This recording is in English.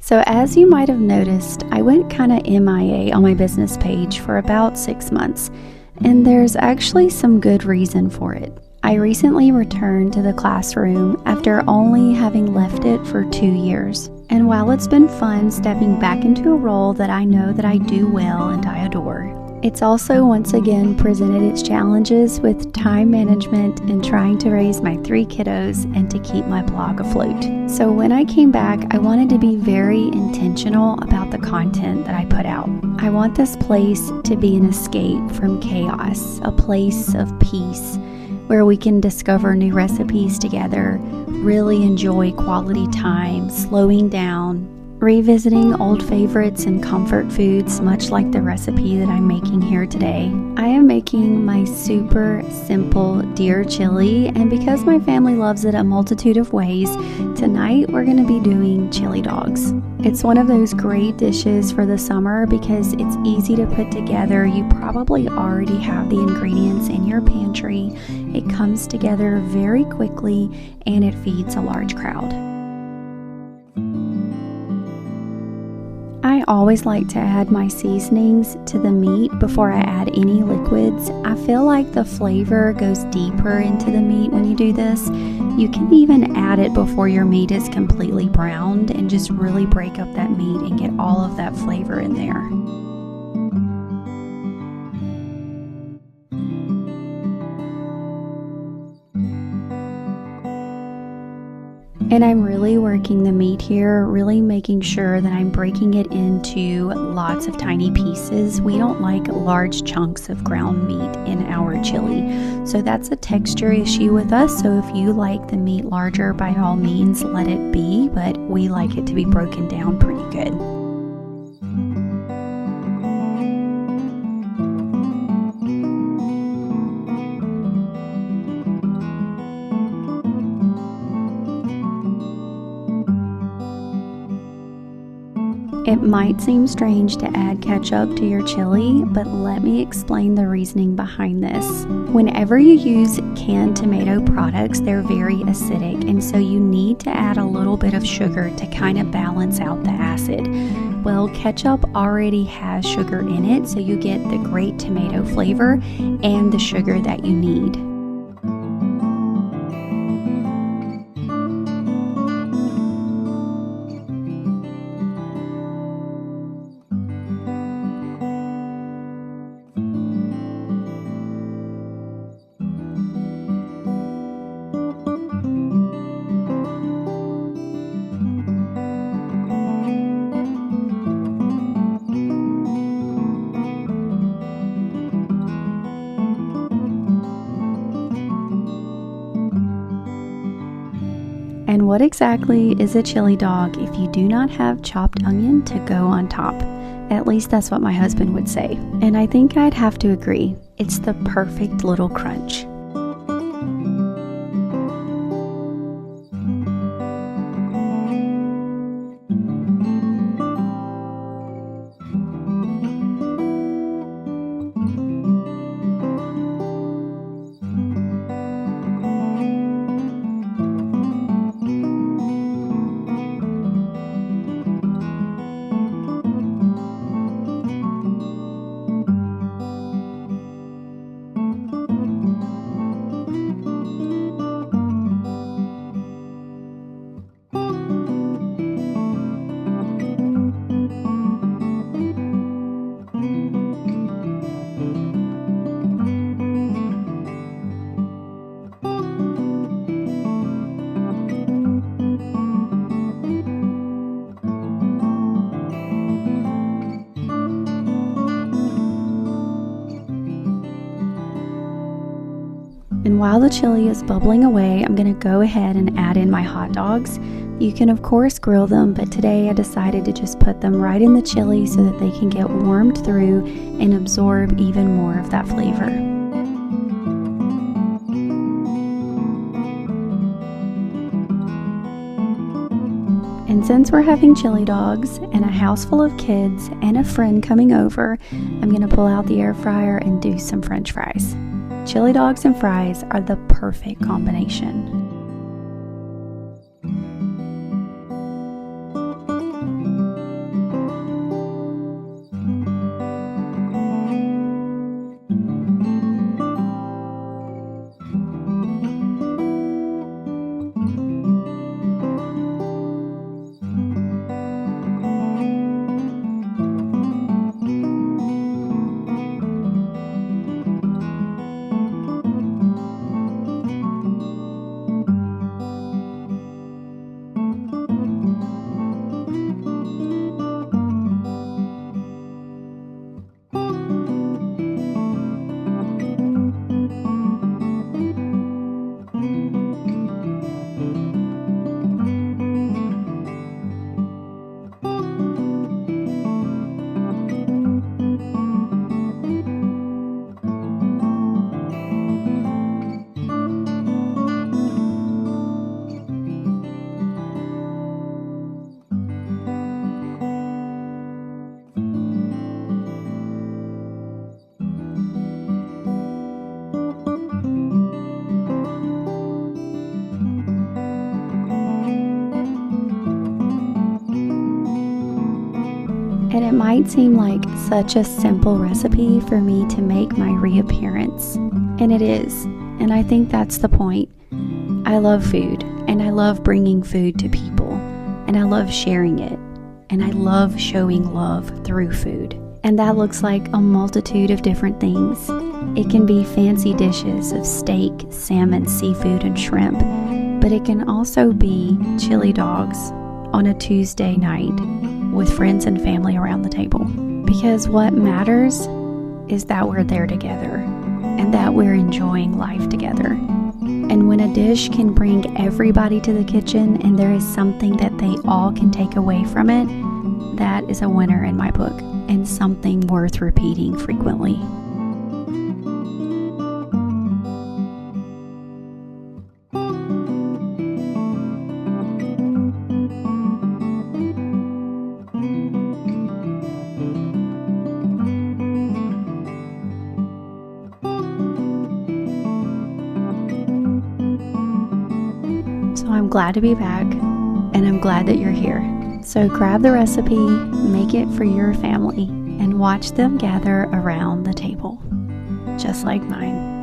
So as you might have noticed, I went kind of MIA on my business page for about 6 months, and there's actually some good reason for it. I recently returned to the classroom after only having left it for 2 years. And while it's been fun stepping back into a role that I know that I do well and I adore, it's also once again presented its challenges with time management and trying to raise my 3 kiddos and to keep my blog afloat. So when I came back, I wanted to be very intentional about the content that I put out. I want this place to be an escape from chaos, a place of peace where we can discover new recipes together, really enjoy quality time, slowing down, revisiting old favorites and comfort foods, much like the recipe that I'm making here today. I am making my super simple deer chili, and because my family loves it a multitude of ways, tonight we're going to be doing chili dogs. It's one of those great dishes for the summer because it's easy to put together. You probably already have the ingredients in your pantry. It comes together very quickly and it feeds a large crowd. I always like to add my seasonings to the meat before I add any liquids. I feel like the flavor goes deeper into the meat when you do this. You can even add it before your meat is completely browned and just really break up that meat and get all of that flavor in there. And I'm really working the meat here, really making sure that I'm breaking it into lots of tiny pieces. We don't like large chunks of ground meat in our chili. So that's a texture issue with us. So if you like the meat larger, by all means, let it be. But we like it to be broken down pretty good. It might seem strange to add ketchup to your chili, but let me explain the reasoning behind this. Whenever you use canned tomato products, they're very acidic, and so you need to add a little bit of sugar to kind of balance out the acid. Well, ketchup already has sugar in it, so you get the great tomato flavor and the sugar that you need. And what exactly is a chili dog if you do not have chopped onion to go on top? At least that's what my husband would say. And I think I'd have to agree. It's the perfect little crunch. And while the chili is bubbling away, I'm going to go ahead and add in my hot dogs. You can of course grill them, but today I decided to just put them right in the chili so that they can get warmed through and absorb even more of that flavor. And since we're having chili dogs and a house full of kids and a friend coming over, I'm going to pull out the air fryer and do some French fries. Chili dogs and fries are the perfect combination. And it might seem like such a simple recipe for me to make my reappearance. And it is. And I think that's the point. I love food, and I love bringing food to people, and I love sharing it, and I love showing love through food. And that looks like a multitude of different things. It can be fancy dishes of steak, salmon, seafood, and shrimp, but it can also be chili dogs on a Tuesday night with friends and family around the table. Because what matters is that we're there together and that we're enjoying life together. And when a dish can bring everybody to the kitchen and there is something that they all can take away from it, that is a winner in my book and something worth repeating frequently. So I'm glad to be back, and I'm glad that you're here. So grab the recipe, make it for your family, and watch them gather around the table, just like mine.